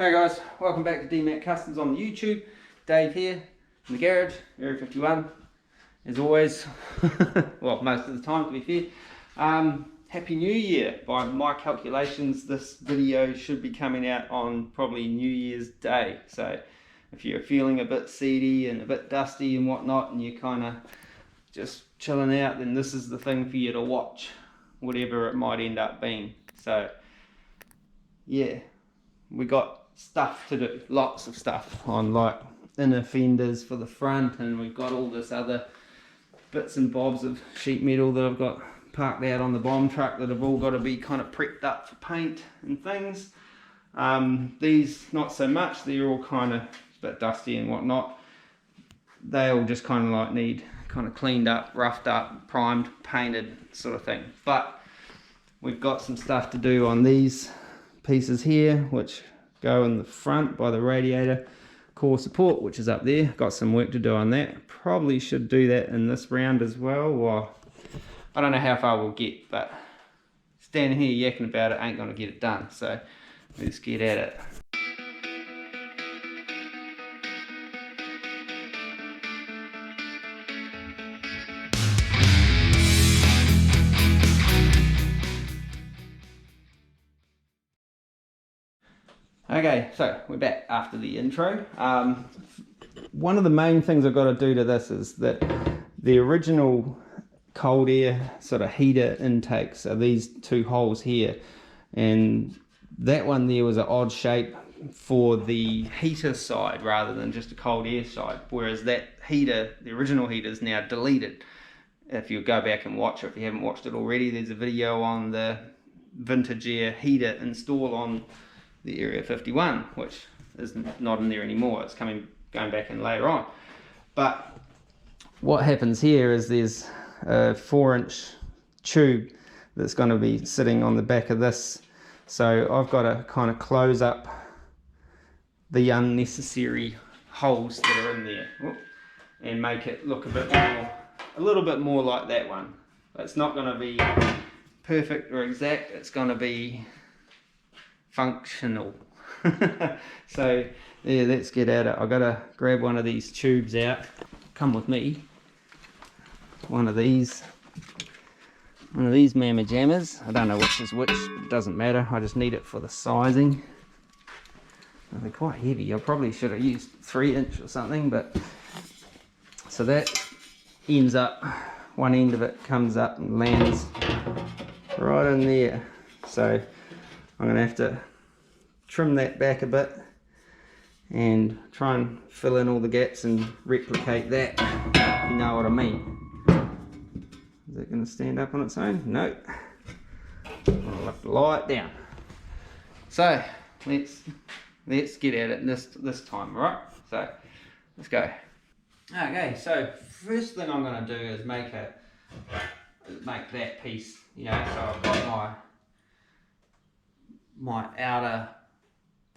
Hey guys, welcome back to DMAC Customs on the YouTube. Dave here in the garage, Area 51, as always. Well, most of the time to be fair. Happy New Year. By my calculations, this video should be coming out on probably New Year's Day. So if you're feeling a bit seedy and a bit dusty and whatnot, and you're kind of just chilling out, then this is the thing for you to watch, whatever it might end up being. So yeah, we got stuff to do, lots of stuff on like inner fenders for the front, and we've got all this other bits and bobs of sheet metal that I've got parked out on the bomb truck that have all got to be kind of prepped up for paint and things. These not so much, they're all kind of a bit dusty and whatnot. They all just kind of like need kind of cleaned up, roughed up, primed, painted sort of thing. But we've got some stuff to do on these pieces here, which go in the front by the radiator core support, which is up there. Got some work to do on that. Probably should do that in this round as well, or I don't know how far we'll get, but standing here yakking about it ain't gonna get it done, so let's get at it. Okay, so we're back after the intro. One of the main things I've got to do to this is that the original cold air sort of heater intakes are these two holes here, and that one there was an odd shape for the heater side rather than just a cold air side, whereas that heater, the original heater, is now deleted. If you go back and watch it, if you haven't watched it already, there's a video on the vintage air heater install on the Area 51, which is not in there anymore. It's going back in later on. But what happens here is there's a 4-inch tube that's going to be sitting on the back of this, so I've got to kind of close up the unnecessary holes that are in there and make it look a little bit more like that one. But it's not going to be perfect or exact, it's going to be functional. So yeah, let's get at it. I've got to grab one of these tubes out. Come with me. One of these mamma jammers. I don't know which is which, but it doesn't matter. I just need it for the sizing. They're quite heavy. I probably should have used 3-inch or something, but so that ends up, one end of it comes up and lands right in there. So I'm going to have to trim that back a bit and try and fill in all the gaps and replicate that, if you know what I mean. Is it going to stand up on its own? No. I'll have to lie it down. So let's get at it this time, right? So let's go. Okay, so first thing I'm going to do is make that piece, you know, so I've got my outer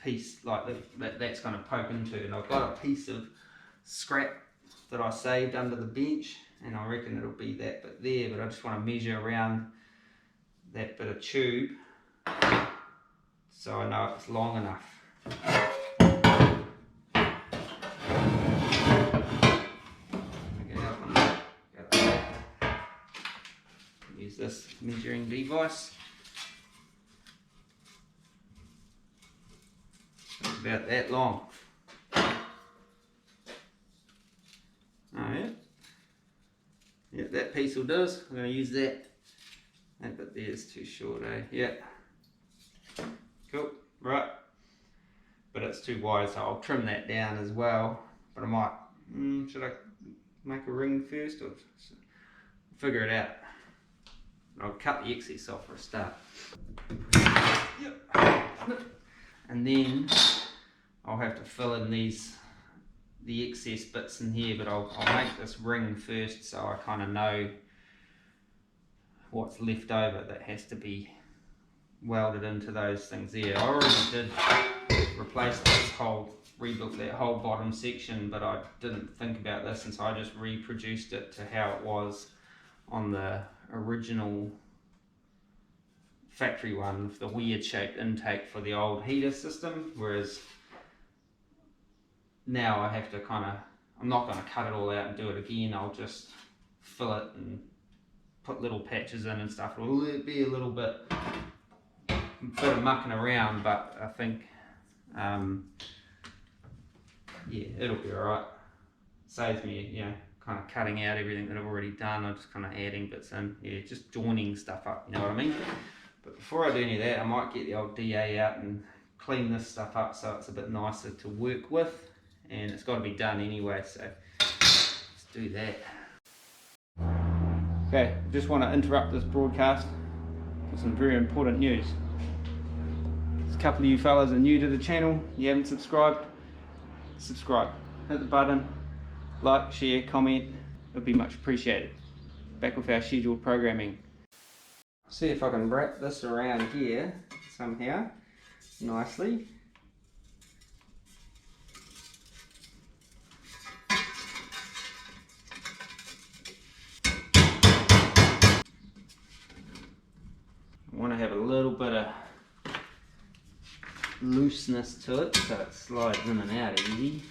piece like that's going to poke into, and I've got a piece of scrap that I saved under the bench, and I reckon it'll be that bit there, but I just want to measure around that bit of tube so I know if it's long enough. Use this measuring device. It's about that long. Oh yeah? Yeah, that piece will do. I'm going to use that. That bit there is too short, eh? Yeah. Cool. Right. But it's too wide, so I'll trim that down as well. But I might, should I make a ring first, or figure it out? I'll cut the excess off for a start. Yep. And then I'll have to fill in the excess bits in here, but I'll make this ring first so I kind of know what's left over that has to be welded into those things there. I already did replace this whole, rebuilt that whole bottom section, but I didn't think about this, and so I just reproduced it to how it was on the original factory one with the weird shaped intake for the old heater system, whereas now I have to I'm not going to cut it all out and do it again. I'll just fill it and put little patches in and stuff. It'll be a little bit of mucking around, but I think yeah, it'll be alright. Saves me, kind of cutting out everything that I've already done. I'm just kind of adding bits in, just joining stuff up, you know what I mean? But before I do any of that, I might get the old DA out and clean this stuff up so it's a bit nicer to work with, and it's got to be done anyway, so let's do that. Okay, just want to interrupt this broadcast for some very important news. There's a couple of you fellas are new to the channel, you haven't subscribed, subscribe, hit the button, like, share, comment, it would be much appreciated. Back with our scheduled programming. See if I can wrap this around here somehow nicely. I want to have a little bit of looseness to it so it slides in and out easy.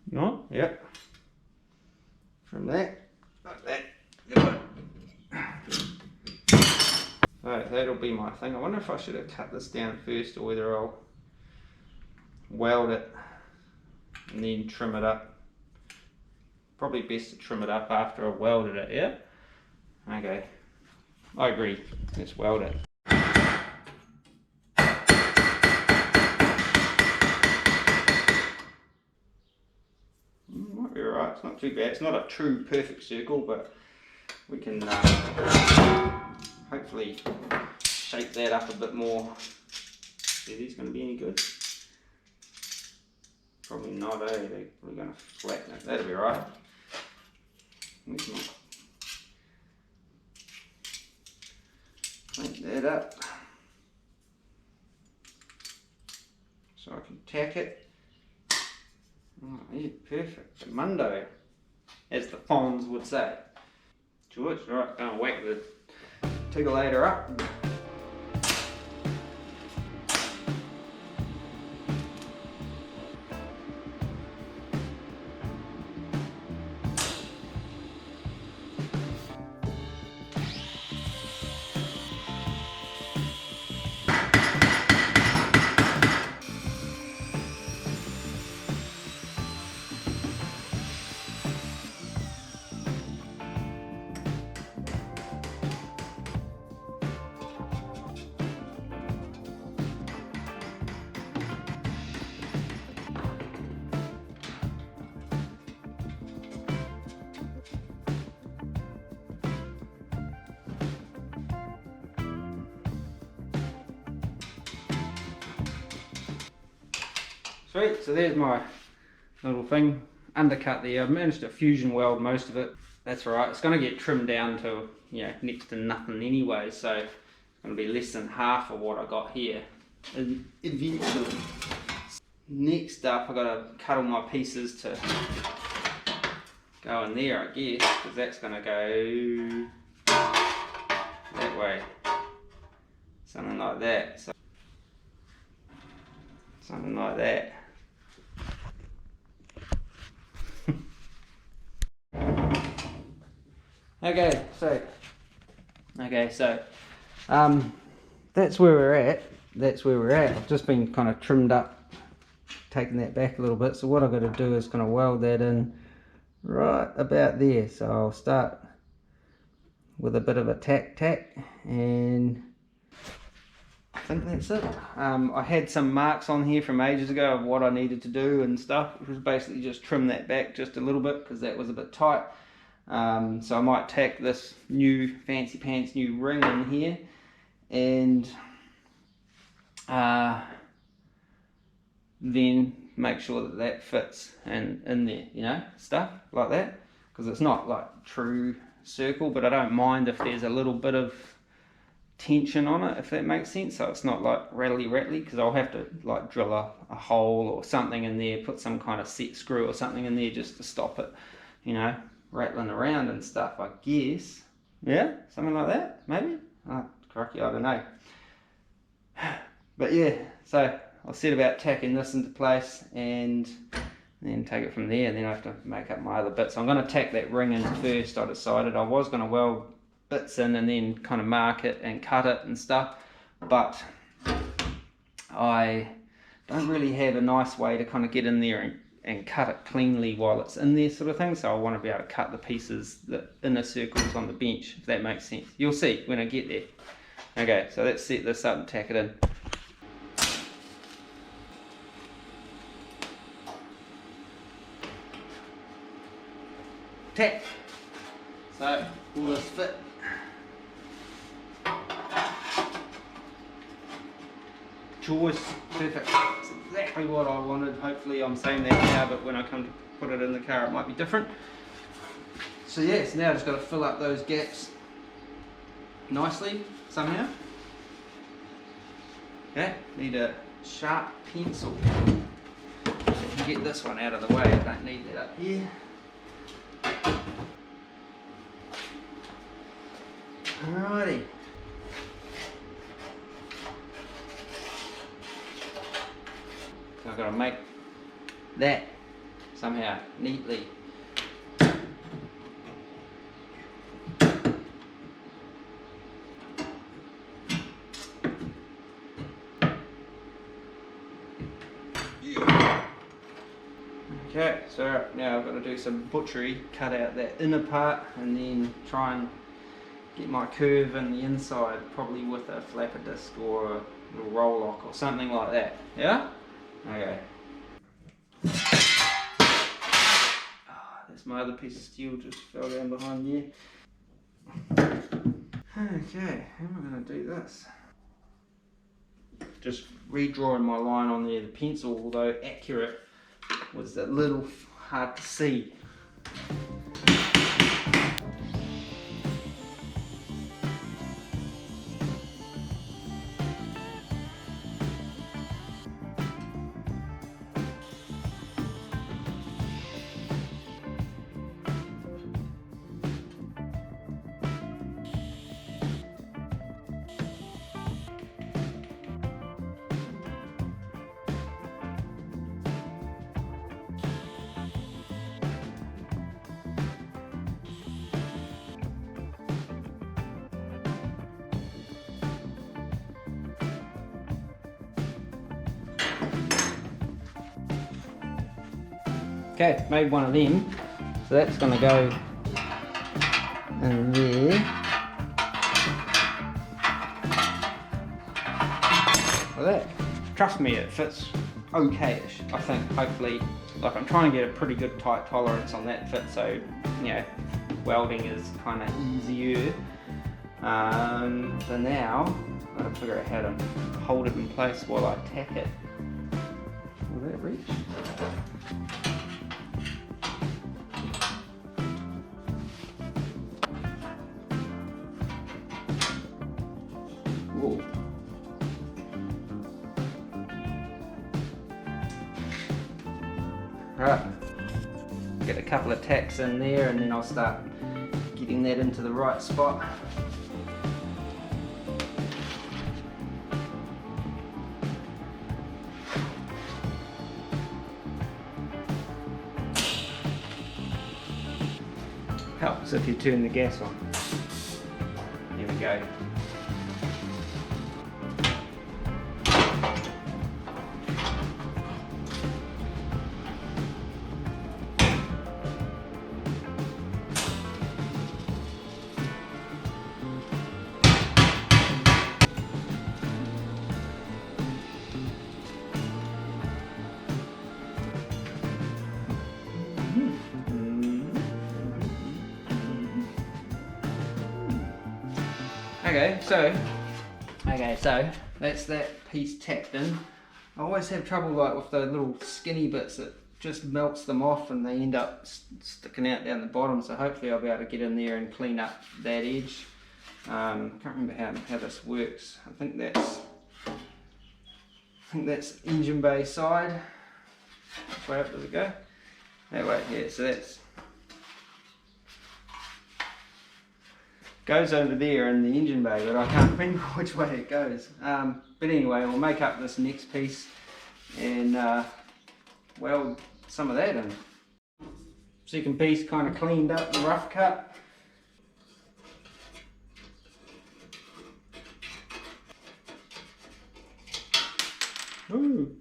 You want? Yep. From that, like that. So that'll be my thing. I wonder if I should have cut this down first or whether I'll weld it and then trim it up. Probably best to trim it up after I've welded it, yeah? Okay, I agree, let's weld it. Might be alright, it's not too bad. It's not a true perfect circle, but we can hopefully shape that up a bit more. Is these going to be any good? Probably not, eh? They're probably going to flatten it. That'll be right. Clean that up so I can tack it. Oh, yeah, perfect. Mundo, as the Fonz would say. George, right, going to whack the tickle-later up. Sweet, so there's my little thing, undercut there. I've managed to fusion weld most of it. That's right, it's going to get trimmed down to next to nothing anyway, so it's going to be less than half of what I got here eventually. Next up, I've got to cut all my pieces to go in there, I guess, because that's going to go that way, something like that. So, something like that. Okay, so that's where we're at. I've just been kind of trimmed up, taking that back a little bit. So what I've got to do is kind of weld that in right about there. So I'll start with a bit of a tack, and I think that's it. I had some marks on here from ages ago of what I needed to do and stuff. It was basically just trim that back just a little bit because that was a bit tight. So I might tack this new fancy pants new ring in here, and then make sure that that fits in there, stuff like that, because it's not like true circle, but I don't mind if there's a little bit of tension on it, if that makes sense, so it's not like rattly, because I'll have to like drill a hole or something in there, put some kind of set screw or something in there just to stop it, you know, rattling around and stuff, I guess. Yeah, something like that, maybe. Oh, crikey, I don't know. But yeah, so I'll set about tacking this into place and then take it from there, and then I have to make up my other bits. I'm going to tack that ring in first. I decided I was going to weld bits in and then kind of mark it and cut it and stuff, but I don't really have a nice way to kind of get in there and cut it cleanly while it's in there, sort of thing. So I want to be able to cut the pieces, the inner circles on the bench, if that makes sense. You'll see when I get there. Okay, so let's set this up and tack it in. Tack. So will this fit? Choice, perfect. That's exactly what I wanted. Hopefully I'm saying that now, but when I come to put it in the car it might be different. So yes, now I've just got to fill up those gaps nicely somehow. Okay, need a sharp pencil. If I can get this one out of the way, I don't need that up here. Alrighty. So I've got to make that somehow neatly. Okay, so now I've got to do some butchery, cut out that inner part and then try and get my curve in the inside, probably with a flapper disc or a little roll lock or something like that. Yeah? Okay. Oh, that's my other piece of steel just fell down behind here. Okay, how am I going to do this? Just redrawing my line on there. The pencil, although accurate, was a little hard to see. Okay, made one of them, so that's going to go in there. Like that. Trust me, it fits okay-ish, I think, hopefully. Like, I'm trying to get a pretty good tight tolerance on that fit, so, you know, welding is kind of easier. So now, I've got to figure out how to hold it in place while I tack it. Will that reach? Whoa. Right, get a couple of tacks in there and then I'll start getting that into the right spot. Helps if you turn the gas on. There we go. Okay, so that's that piece tacked in. I always have trouble like with the little skinny bits, it just melts them off and they end up sticking out down the bottom, so hopefully I'll be able to get in there and clean up that edge. I can't remember how this works. I think that's engine bay side. Which way up does it go? That way, yeah, so that's goes over there in the engine bay, but I can't remember which way it goes. But anyway, we'll make up this next piece and weld some of that in. Second piece kind of cleaned up and rough cut. Ooh.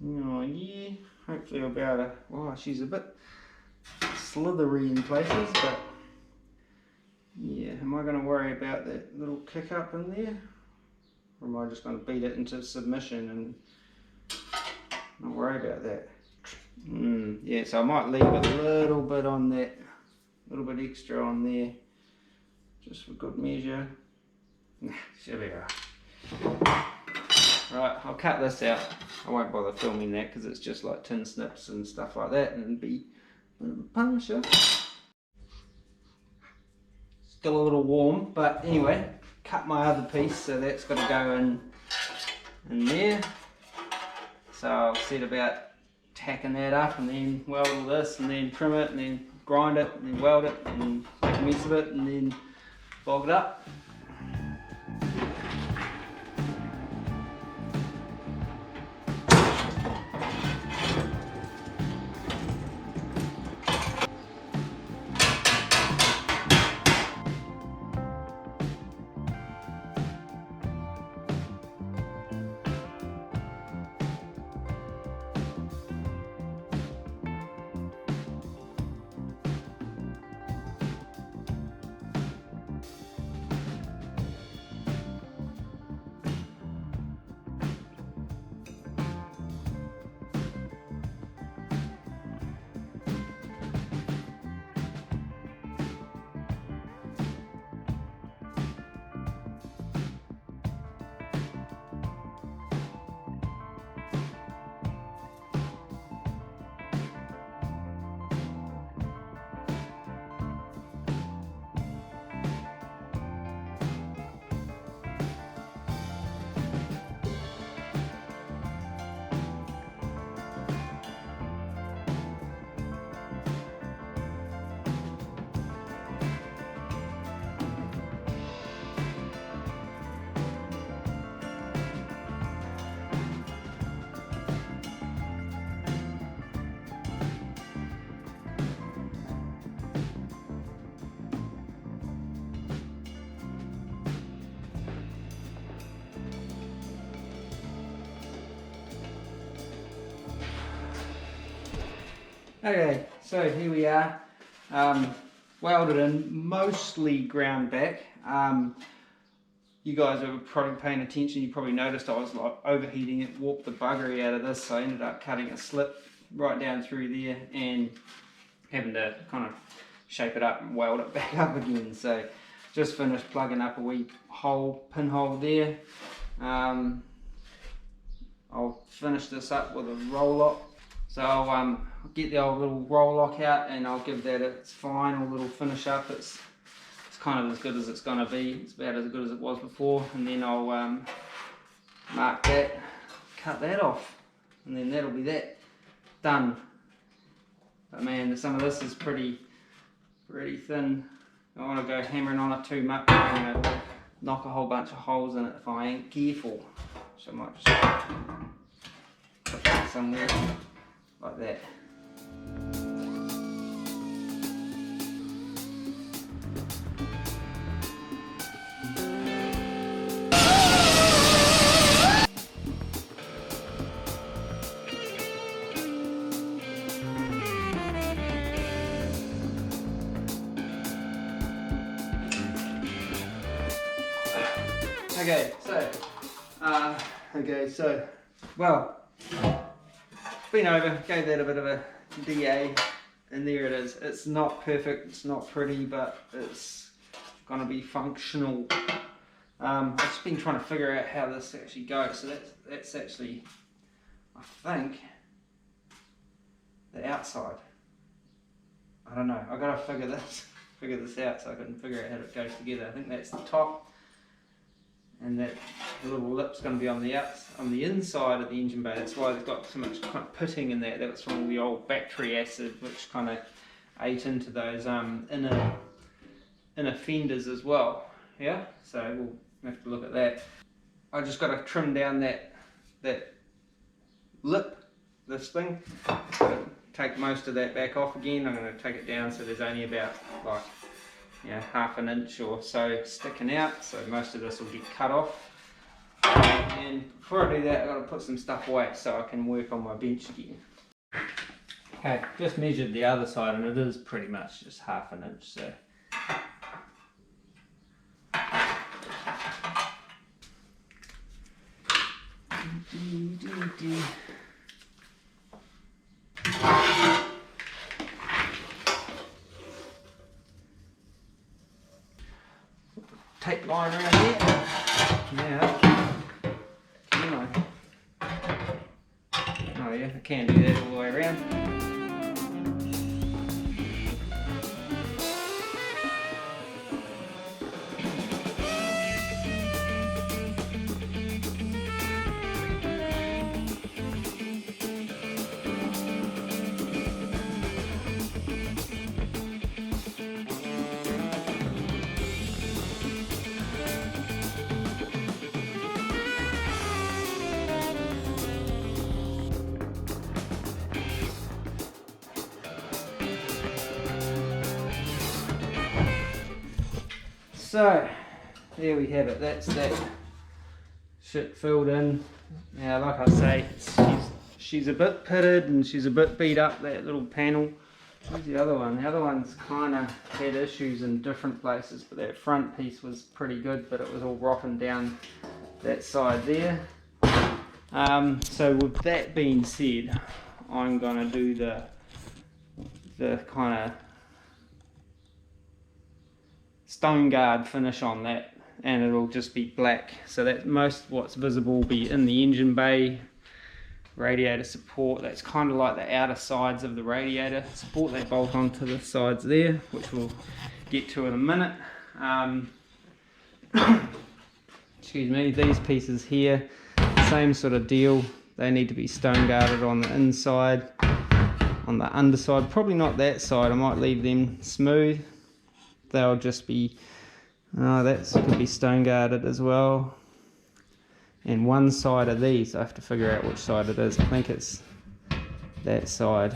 Oh yeah, hopefully I'll be able to, oh she's a bit slithery in places, but yeah, am I going to worry about that little kick up in there? Or am I just going to beat it into submission and not worry about that? Yeah, so I might leave a little bit on that, a little bit extra on there, just for good measure. There we go. Right, I'll cut this out. I won't bother filming that because it's just like tin snips and stuff like that, and it'd be a bit of a punisher. Still a little warm, but anyway, cut my other piece, so that's got to go in there. So I'll set about tacking that up and then weld all this and then trim it and then grind it and then weld it and make a mess of it and then bog it up. Okay, so here we are, welded in, mostly ground back. You guys who were probably paying attention, you probably noticed I was like overheating it, warped the buggery out of this, so I ended up cutting a slip right down through there and having to kind of shape it up and weld it back up again. So just finished plugging up a wee hole, pinhole there. I'll finish this up with a roll lock. So I'll get the old little roll lock out and I'll give that its final little finish up. It's kind of as good as it's going to be. It's about as good as it was before, and then I'll mark that, cut that off, and then that'll be that done. But man, some of this is pretty thin. I don't want to go hammering on it too much. I'm going to knock a whole bunch of holes in it if I ain't careful. So I might just put that somewhere like that. Well, been over, gave that a bit of a DA, and there it is. It's not perfect, it's not pretty, but it's going to be functional. I've just been trying to figure out how this actually goes. So that's actually, I think, the outside. I I don't know, I gotta figure this out so I can figure out how it goes together. I think that's the top, and that little lip's going to be on the inside of the engine bay. That's why they've got so much kind of pitting in that. That's from the old battery acid, which kind of ate into those inner fenders as well. Yeah, so we'll have to look at that. I just got to trim down that lip, this thing. So take most of that back off again. I'm going to take it down so there's only about like, you know, half an inch or so sticking out, so most of this will get cut off. And before I do that, I've got to put some stuff away so I can work on my bench again. Okay, just measured the other side and it is pretty much just half an inch, so tape line around here. Now, can I? Oh yeah, I can do that all the way around. So, there we have it, that's that shit filled in. Now, like I say, she's a bit pitted and she's a bit beat up, that little panel. Where's the other one? The other one's kind of had issues in different places, but that front piece was pretty good, but it was all rotting down that side there. So with that being said, I'm going to do the kind of stone guard finish on that, and it'll just be black, so that most what's visible will be in the engine bay, radiator support. That's kind of like the outer sides of the radiator support. They bolt onto the sides there, which we'll get to in a minute. Excuse me, these pieces here, same sort of deal. They need to be stone guarded on the inside, on the underside, probably not that side. I might leave them smooth. They'll just be, that could be stone guarded as well. And one side of these, I have to figure out which side it is. I think it's that side.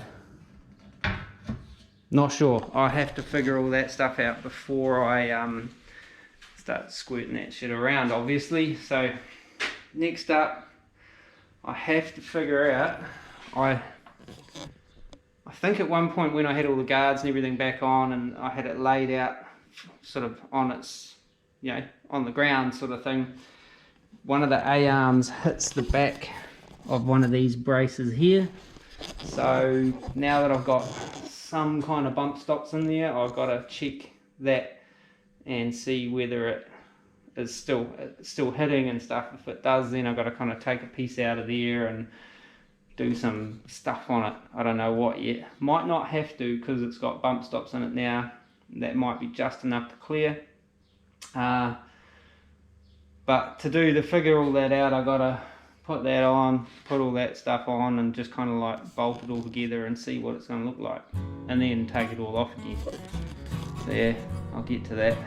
Not sure. I have to figure all that stuff out before I start squirting that shit around, obviously. So next up, I have to figure out, I think at one point when I had all the guards and everything back on and I had it laid out sort of on its, you know, on the ground sort of thing, one of the A-arms hits the back of one of these braces here. So now that I've got some kind of bump stops in there, I've got to check that and see whether it is still hitting and stuff. If it does, then I've got to kind of take a piece out of there and do some stuff on it. I don't know what yet. Might not have to because it's got bump stops in it now. That might be just enough to clear. But to figure all that out, I've got to put that on, put all that stuff on, and just kind of like bolt it all together and see what it's going to look like, and then take it all off again. So yeah, I'll get to that.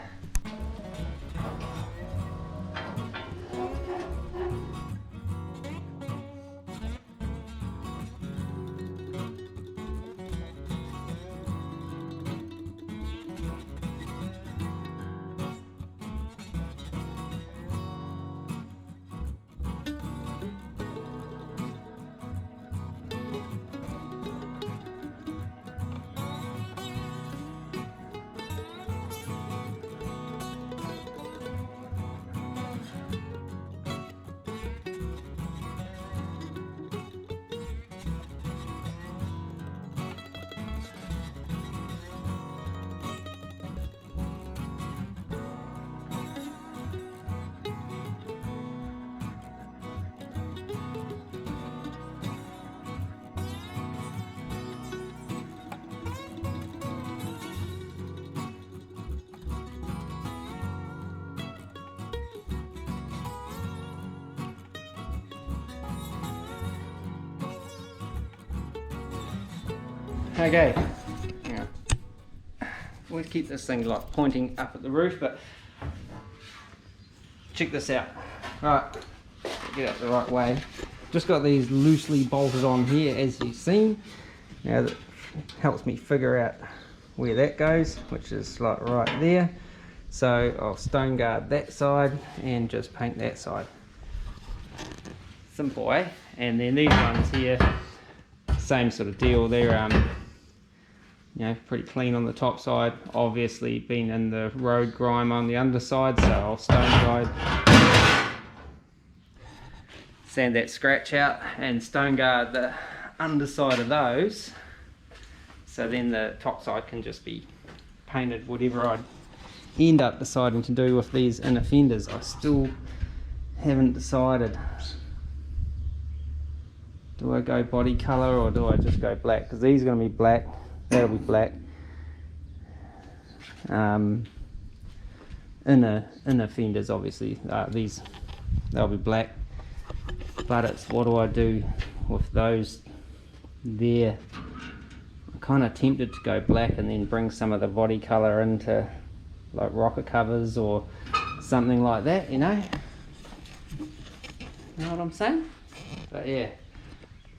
Okay, now, always keep this thing like pointing up at the roof, but check this out. Right, get it the right way. Just got these loosely bolted on here, as you've seen. Now that helps me figure out where that goes, which is like right there. So I'll stone guard that side and just paint that side. Simple, eh? And then these ones here, same sort of deal. They're you know, pretty clean on the top side. Obviously been in the road grime on the underside, so I'll stone guard, sand that scratch out and stone guard the underside of those, so then the top side can just be painted whatever I'd end up deciding to do with these inner fenders. I still haven't decided. Do I go body color or do I just go black? Because these are going to be black, that'll be black. Inner fenders, obviously, these, they'll be black. But it's what do I do with those there? I'm kind of tempted to go black and then bring some of the body color into like rocker covers or something like that, you know? You know what I'm saying? But yeah.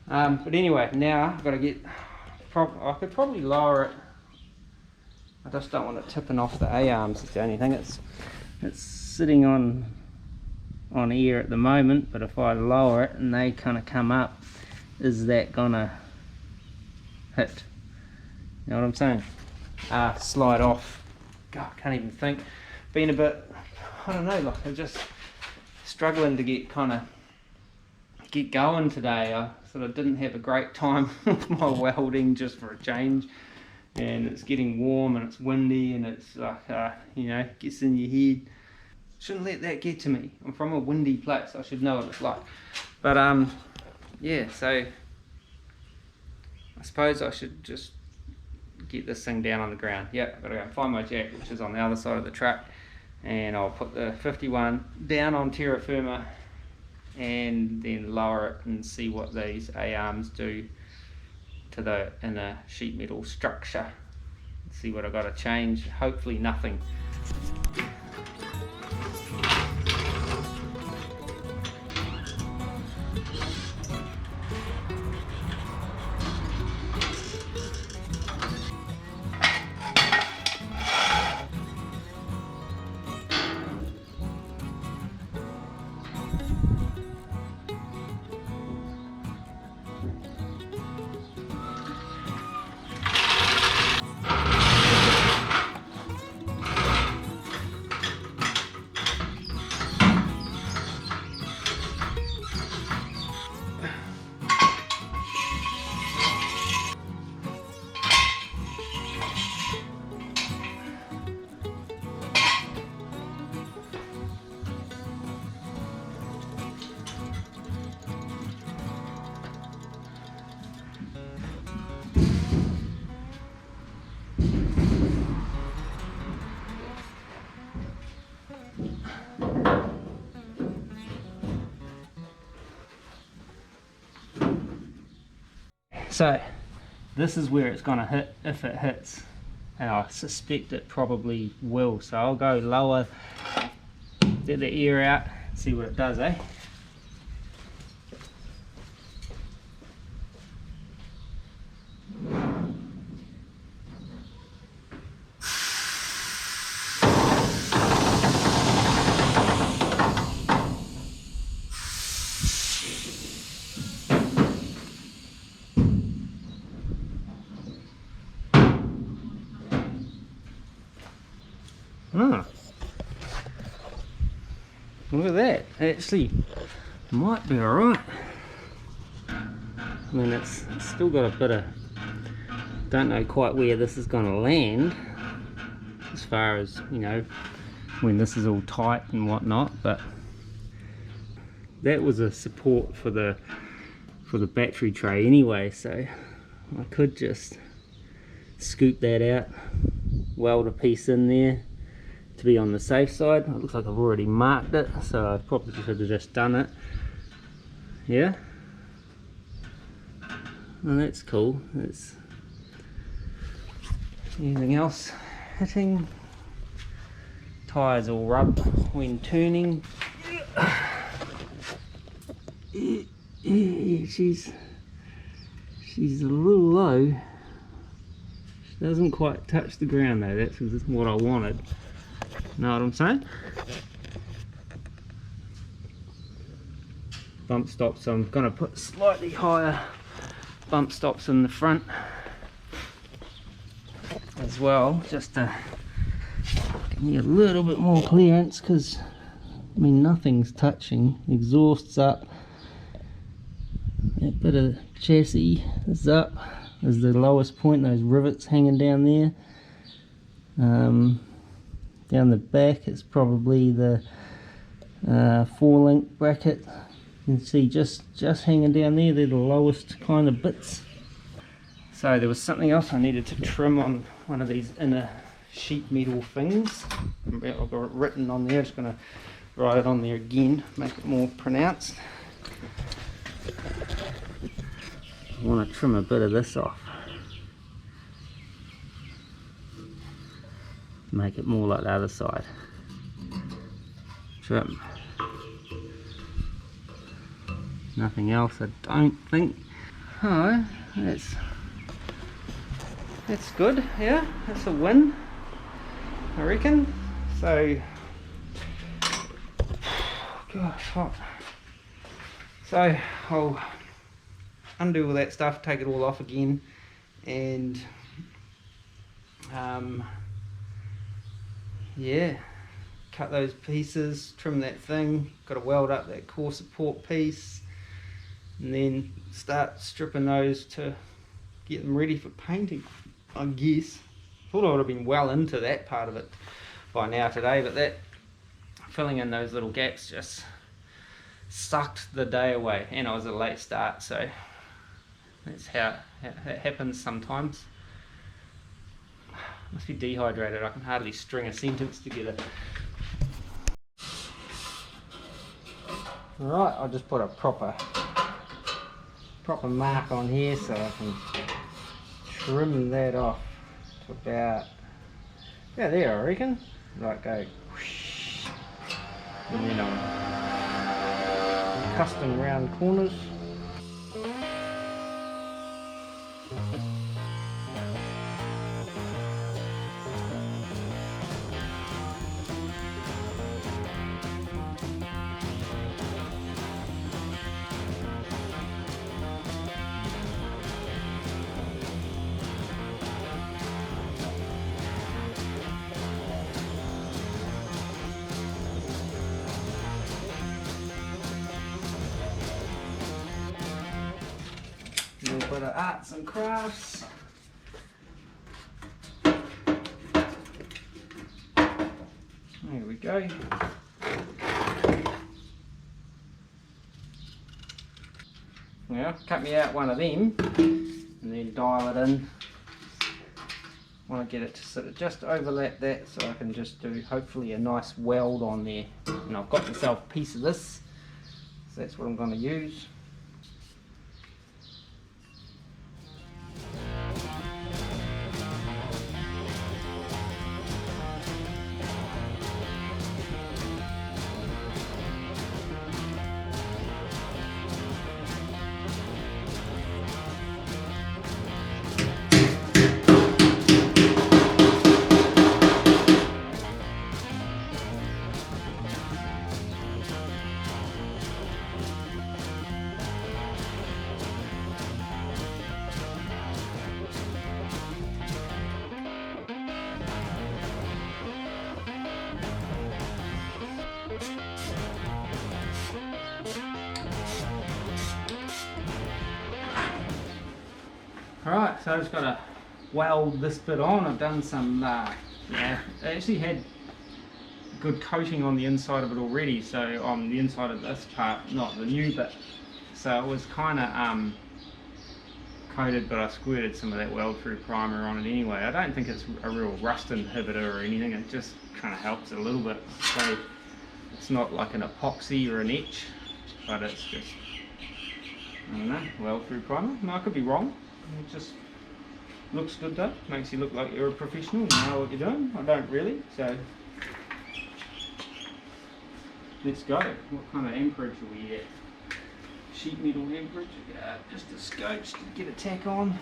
But anyway, now I've got to get, I could probably lower it. I just don't want it tipping off the A-arms, it's the only thing. It's sitting on air at the moment, but if I lower it and they kind of come up, is that gonna hit? You know what I'm saying? Slide off. God, I can't even think. Been a bit, I don't know, like I'm just struggling to get going today. I sort of didn't have a great time with my welding, just for a change, and it's getting warm and it's windy and it's like you know, gets in your head. Shouldn't let that get to me. I'm from a windy place, I should know what it's like. But yeah, so I suppose I should just get this thing down on the ground. Yeah, I've got to go and find my jack, which is on the other side of the truck, and I'll put the 51 down on terra firma and then lower it and see what these A-arms do to the inner sheet metal structure. See what I've got to change. Hopefully nothing. So this is where it's going to hit, if it hits, and I suspect it probably will. So I'll go lower, let the air out, see what it does, eh? Look at that, actually might be alright. I mean, it's still got a bit of, don't know quite where this is going to land as far as, you know, when this is all tight and whatnot, but that was a support for the battery tray anyway, so I could just scoop that out, weld a piece in there to be on the safe side. It looks like I've already marked it, so I probably should have just done it. Yeah, and that's cool. It's Anything else hitting? Tyres all rubbed when turning. Yeah, she's a little low. She doesn't quite touch the ground though. That's what I wanted. Know what I'm saying? Bump stops, so I'm going to put slightly higher bump stops in the front as well, just to give me a little bit more clearance, because I mean nothing's touching. Exhaust's up, that bit of chassis is up, is the lowest point, those rivets hanging down there. Down the back it's probably the 4-link bracket. You can see just hanging down there, they're the lowest kind of bits. So there was something else I needed to trim on one of these inner sheet metal things. I've got it written on there, just going to write it on there again, make it more pronounced. I want to trim a bit of this off, make it more like the other side. Trim. Nothing else, I don't think. Oh, that's good. Yeah, that's a win, I reckon. So, gosh, hot. So I'll undo all that stuff, take it all off again, and yeah, cut those pieces, trim that thing. Got to weld up that core support piece, and then start stripping those to get them ready for painting, I guess. Thought I would have been well into that part of it by now today, but that filling in those little gaps just sucked the day away, and I was a late start, so that's how it happens sometimes. Must be dehydrated, I can hardly string a sentence together. Alright, I'll just put a proper mark on here so I can trim that off to about there, I reckon. Right, go whoosh, and then on custom round corners. A little bit of arts and crafts. There we go. Well, cut me out one of them and then dial it in. I want to get it to sort of just overlap that so I can just do hopefully a nice weld on there. And I've got myself a piece of this, so that's what I'm going to use. Alright, so I've just got to weld this bit on. I've done some, I actually had good coating on the inside of it already, so on the inside of this part, not the new bit. So it was kind of coated, but I squirted some of that weld-through primer on it anyway. I don't think it's a real rust inhibitor or anything, it just kind of helps it a little bit. So it's not like an epoxy or an etch, but it's just, I don't know, weld-through primer. No, I could be wrong. Just Looks good though, makes you look like you're a professional, you know what you're doing. I don't really, so let's go. What kind of amperage are we at? Sheet metal amperage, just a scope to get a tack on.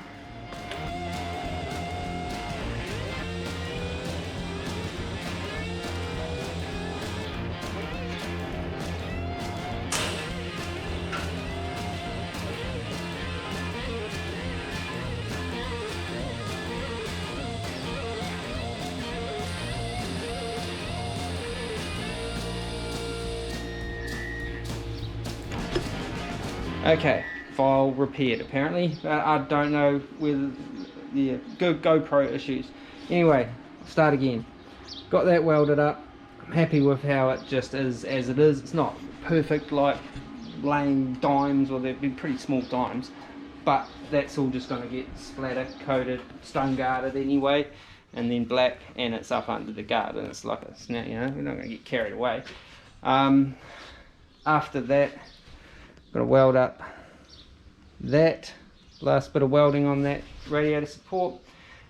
Okay, file repaired apparently. I don't know whether the GoPro issues. Anyway, start again. Got that welded up. I'm happy with how it just is as it is. It's not perfect like laying dimes, or they've been pretty small dimes, but that's all just going to get splatter coated, stone guarded anyway, and then black, and it's up under the guard, and it's like a snap, you know, we're not going to get carried away. After that, got to weld up that last bit of welding on that radiator support,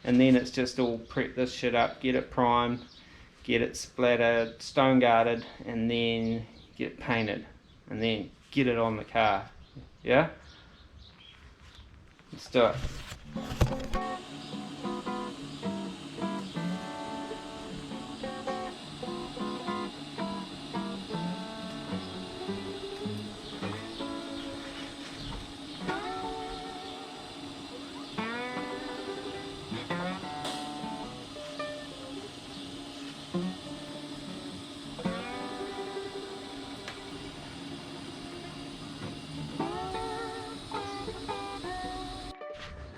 and then it's just all prep this shit up, get it primed, get it splattered, stone guarded, and then get it painted, and then get it on the car. Yeah, let's do it.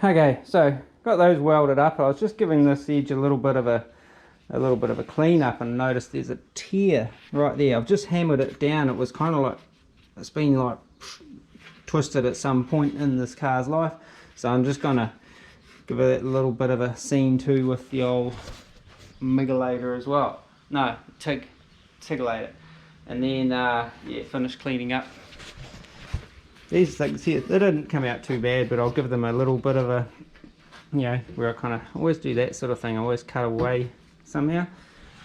Okay, so got those welded up. I was just giving this edge a little bit of a clean up, and noticed there's a tear right there. I've just hammered it down. It was kind of like it's been like twisted at some point in this car's life, so I'm just gonna give it a little bit of a seam too with the old migulator as well. No, tiggulator, and then yeah, finish cleaning up. These things here, they didn't come out too bad, but I'll give them a little bit of a, you know, where I kind of always do that sort of thing. I always cut away somehow,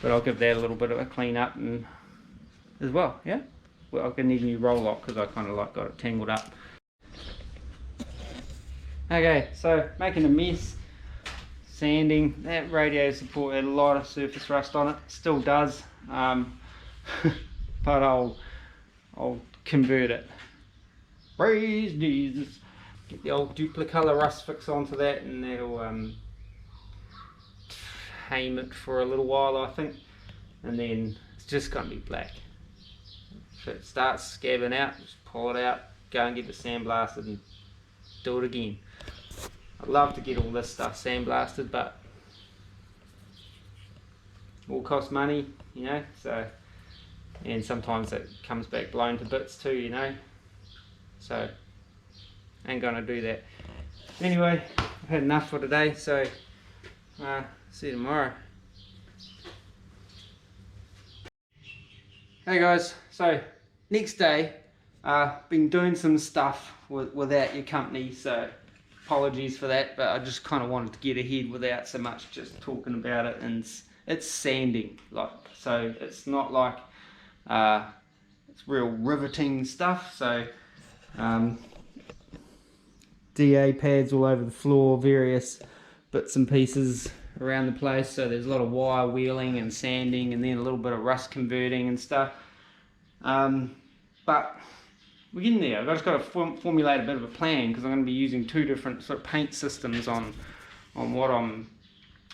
but I'll give that a little bit of a clean up and as well. Yeah, well, I'm gonna need a new roll lock because I kind of like got it tangled up. Okay, so making a mess, sanding. That radiator support had a lot of surface rust on it, still does, but I'll convert it. Praise Jesus. Get the old duplicolor rust fix onto that, and that'll tame it for a little while, I think, and then it's just going to be black. If it starts scabbing out, just pull it out, go and get the sandblasted and do it again. I'd love to get all this stuff sandblasted, but it all costs money, you know, so, and sometimes it comes back blown to bits too, you know. So ain't gonna do that. Anyway, I've had enough for today, so see you tomorrow. Hey guys, so next day, been doing some stuff without your company, so apologies for that, but I just kind of wanted to get ahead without so much just talking about it. And it's sanding, like, so it's not like it's real riveting stuff. So DA pads all over the floor, various bits and pieces around the place, so there's a lot of wire wheeling and sanding, and then a little bit of rust converting and stuff, but we're getting there. I've just got to formulate a bit of a plan, because I'm going to be using two different sort of paint systems on what I'm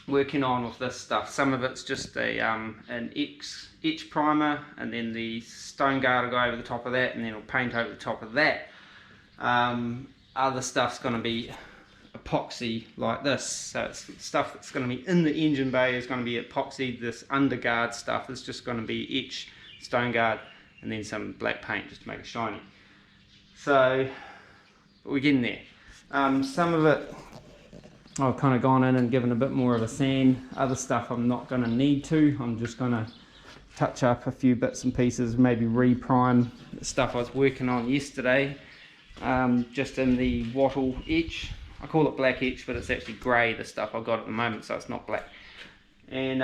working on with this stuff. Some of it's just an etch primer, and then the stone guard will go over the top of that, and then it'll paint over the top of that. Other stuff's going to be epoxy like this, so it's stuff that's going to be in the engine bay is going to be epoxy. This underguard stuff is just going to be etch, stone guard, and then some black paint just to make it shiny. So we're getting there. Some of it I've kind of gone in and given a bit more of a sand. Other stuff I'm not going to need to. I'm just going to touch up a few bits and pieces, maybe re-prime the stuff I was working on yesterday, just in the wattle etch. I call it black etch, but it's actually grey, the stuff I've got at the moment, so it's not black. And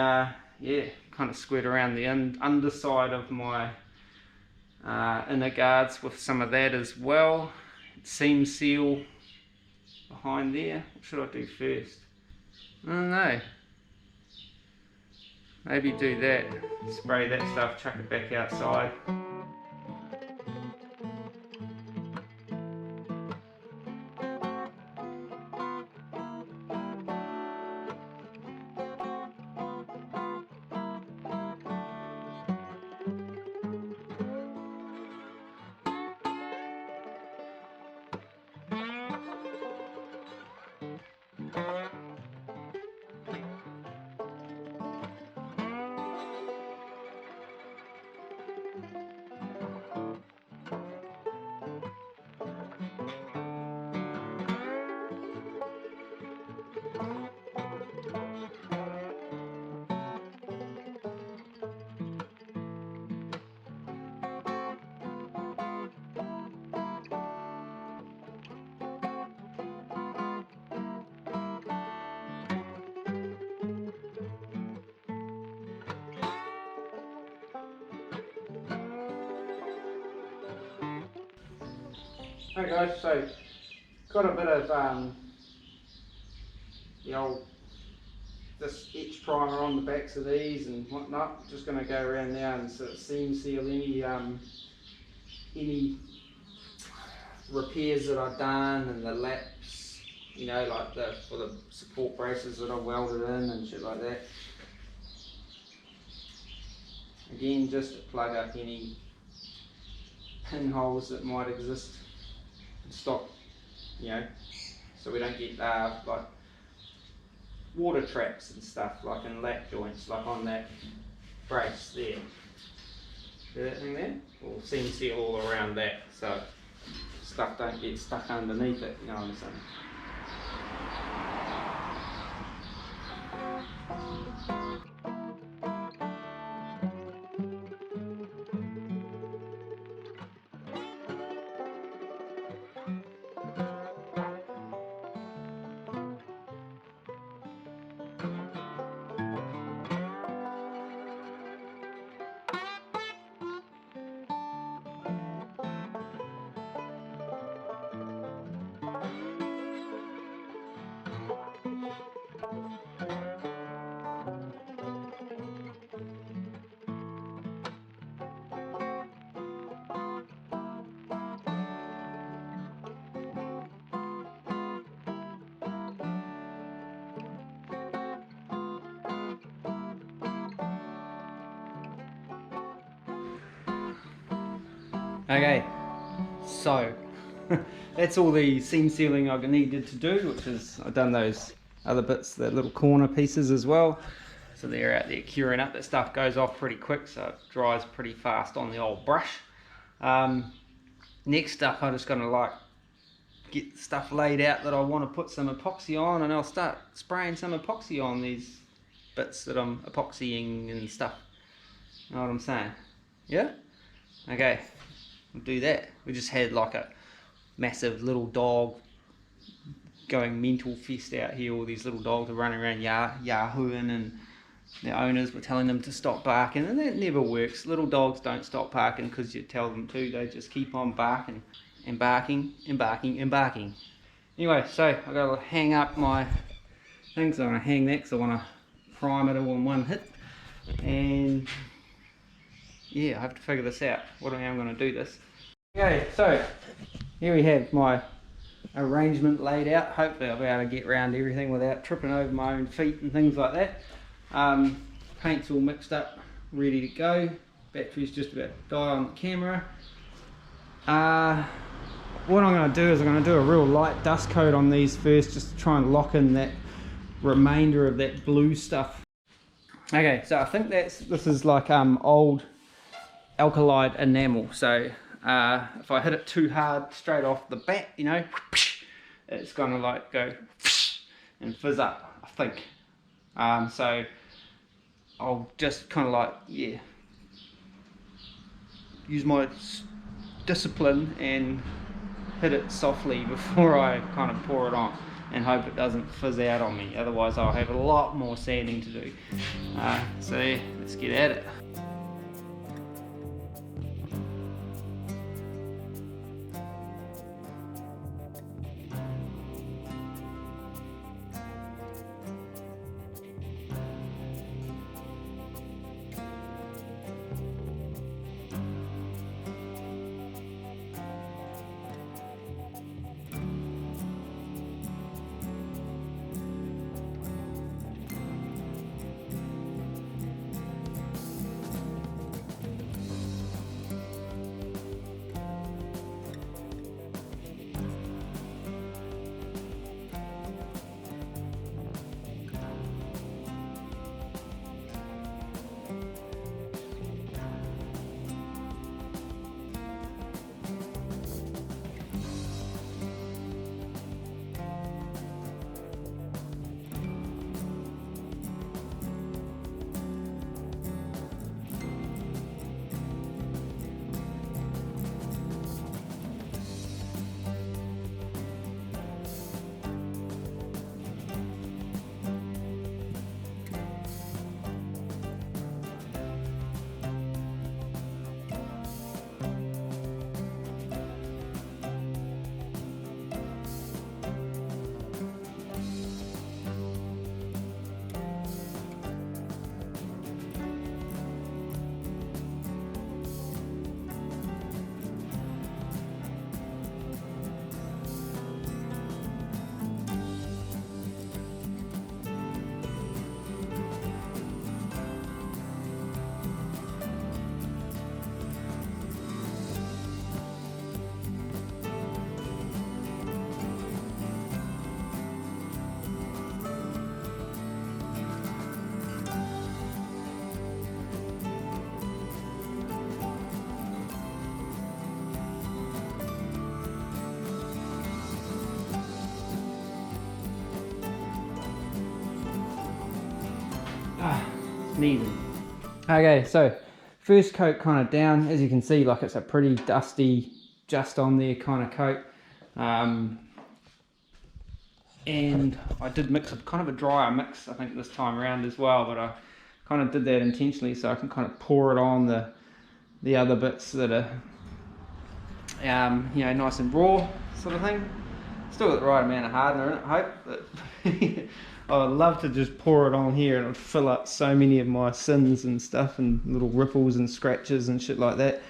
yeah, kind of squirt around the underside of my inner guards with some of that as well. Seam seal behind there. What should I do first? I don't know. Maybe do that. Spray that stuff, chuck it back outside. Hey guys, so got a bit of the old this etch primer on the backs of these and whatnot. Just going to go around now and sort of seam seal any repairs that I've done and the laps, you know, like for the support braces that I've welded in and shit like that. Again, just to plug up any pinholes that might exist and stop, you know, so we don't get like water traps and stuff, like in lap joints, like on that brace there. See that thing there? We'll seam seal all around that so stuff don't get stuck underneath it, you know what I'm saying? Okay, so that's all the seam sealing I needed to do, which is I've done those other bits, the little corner pieces as well. So they're out there curing up. That stuff goes off pretty quick, so it dries pretty fast on the old brush. Next up, I'm just going to like get stuff laid out that I want to put some epoxy on, and I'll start spraying some epoxy on these bits that I'm epoxying and stuff. You know what I'm saying? Yeah? Okay. We'll do that. We just had like a massive little dog going mental fest out here. All these little dogs are running around yahooing, and their owners were telling them to stop barking, and that never works. Little dogs don't stop barking because you tell them to. They just keep on barking and barking and barking and barking. Anyway, so I've got to hang up my things. I'm going to hang that because I want to prime it all in one hit. And yeah, I have to figure this out, what I am going to do this. Okay, so here we have my arrangement laid out. Hopefully I'll be able to get around everything without tripping over my own feet and things like that. Paint's all mixed up, ready to go. Battery's just about to die on the camera. What I'm going to do is I'm going to do a real light dust coat on these first, just to try and lock in that remainder of that blue stuff. Okay, so I think this is like old alkali enamel, so if I hit it too hard straight off the bat, you know, it's gonna like go and fizz up, I think. So I'll just kind of like, yeah, use my discipline and hit it softly before I kind of pour it on. and hope it doesn't fizz out on me, otherwise I'll have a lot more sanding to do. So yeah, let's get at it. Sneezing. Okay, so first coat kind of down. As you can see, like, it's a pretty dusty, just on there kind of coat. And I did mix up kind of a drier mix, I think, this time around as well, but I kind of did that intentionally so I can kind of pour it on the other bits that are you know, nice and raw sort of thing. Still got the right amount of hardener in it, I hope. But I would love to just pour it on here and it would fill up so many of my sins and stuff and little ripples and scratches and shit like that.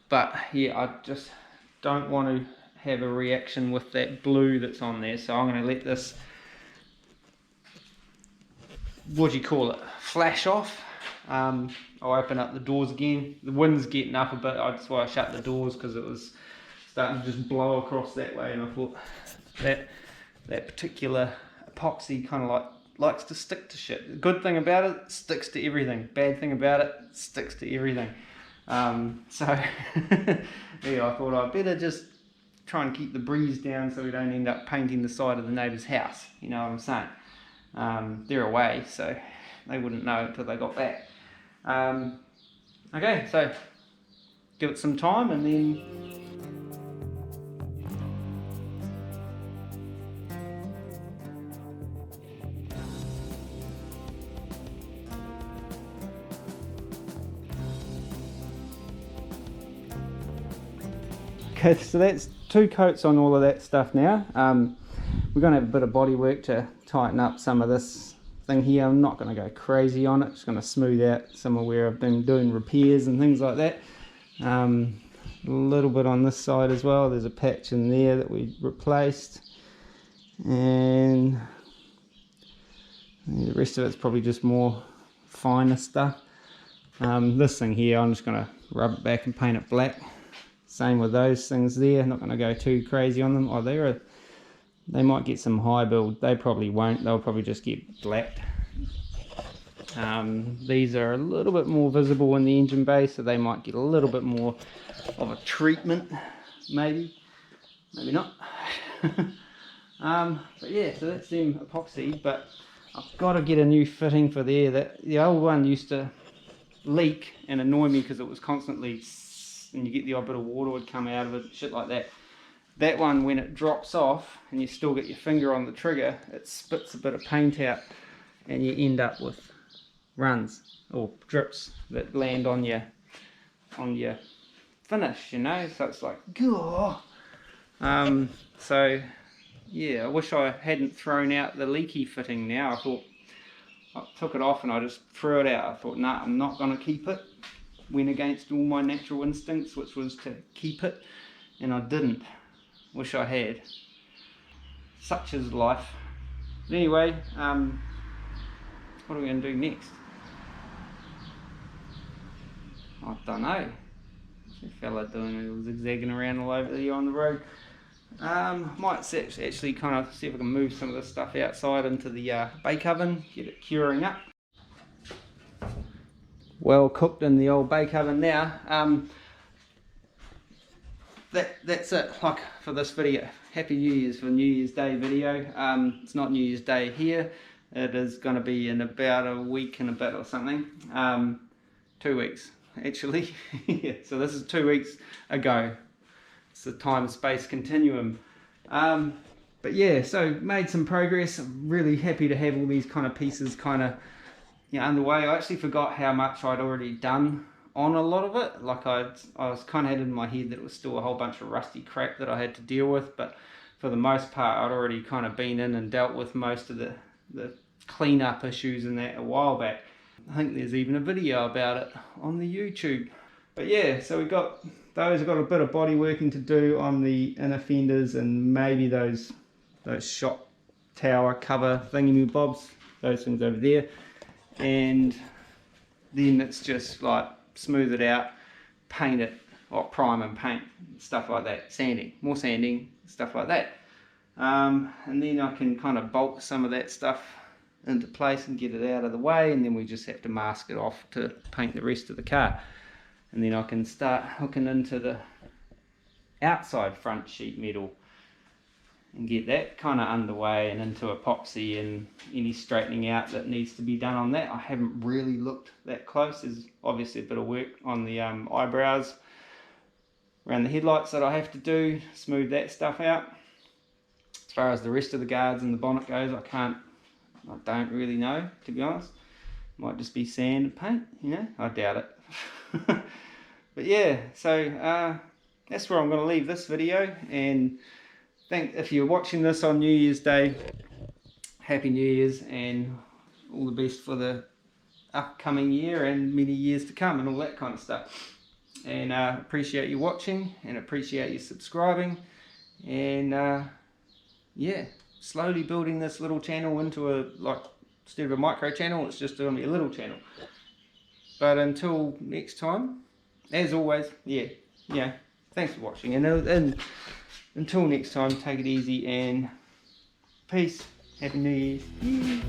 But yeah, I just don't want to have a reaction with that blue that's on there, so I'm going to let this, what do you call it, flash off. I'll open up the doors again. The wind's getting up a bit, that's why I shut the doors, because it was starting to just blow across that way, and I thought that particular epoxy kind of likes to stick to shit. The good thing about it, sticks to everything. Bad thing about it, sticks to everything. So yeah, I thought I'd better just try and keep the breeze down so we don't end up painting the side of the neighbour's house, you know what I'm saying. They're away, so they wouldn't know until they got back. Okay, so give it some time and then okay, so that's 2 coats on all of that stuff now. We're going to have a bit of body work to tighten up some of this thing here. I'm not going to go crazy on it, just going to smooth out some of where I've been doing repairs and things like that. A little bit on this side as well. There's a patch in there that we replaced, and the rest of it's probably just more finer stuff. This thing here, I'm just going to rub it back and paint it black. Same with those things there, not going to go too crazy on them. Oh, they might get some high build, they probably won't, they'll probably just get blacked. These are a little bit more visible in the engine bay, so they might get a little bit more of a treatment, maybe not. But yeah, so that's them epoxy, but I've got to get a new fitting for there. The old one used to leak and annoy me because it was constantly, and you get the odd bit of water would come out of it, shit like that. that one, when it drops off and you still get your finger on the trigger, it spits a bit of paint out and you end up with runs or drips that land on your finish, you know. So it's like, gah. So yeah, I wish I hadn't thrown out the leaky fitting now. I thought, I took it off and I just threw it out. I thought, nah, I'm not going to keep it. Went against all my natural instincts, which was to keep it, and I didn't. Wish I had. Such is life. But anyway, what are we going to do next? I don't know. What's that fella doing? He was zigzagging around all over here on the road. Might actually kind of see if I can move some of this stuff outside into the bake oven, get it curing up. Well cooked in the old bake oven now. That's it, like, for this video. Happy New Year's for New Year's Day video. It's not New Year's Day here. It is going to be in about a week and a bit or something. 2 weeks actually. Yeah, so this is 2 weeks ago. It's the time-space continuum. But yeah, so made some progress. I'm really happy to have all these kind of pieces kind of, you know, underway. I actually forgot how much I'd already done on a lot of it. Like I was kind of had in my head that it was still a whole bunch of rusty crap that I had to deal with, but for the most part I'd already kind of been in and dealt with most of the cleanup issues and that a while back. I think there's even a video about it on the YouTube. But yeah, so we've got those. I've got a bit of body working to do on the inner fenders and maybe those shop tower cover thingy bobs, those things over there. And then it's just like smooth it out, paint it, or prime and paint, stuff like that, sanding, more sanding, stuff like that. And then I can kind of bolt some of that stuff into place and get it out of the way, and then we just have to mask it off to paint the rest of the car. And then I can start hooking into the outside front sheet metal and get that kind of underway and into epoxy and any straightening out that needs to be done on that. I haven't really looked that close. There's obviously a bit of work on the eyebrows around the headlights that I have to do, smooth that stuff out. As far as the rest of the guards and the bonnet goes, I don't really know, to be honest. Might just be sand and paint, you know, I doubt it. But yeah, so that's where I'm going to leave this video, and if you're watching this on New Year's Day, Happy New Year's and all the best for the upcoming year and many years to come and all that kind of stuff. And appreciate you watching and appreciate you subscribing, and yeah, slowly building this little channel into a, like, instead of a micro channel, it's just going to be a little channel. But until next time, as always, yeah, thanks for watching, and until next time, take it easy and peace. Happy New Year's.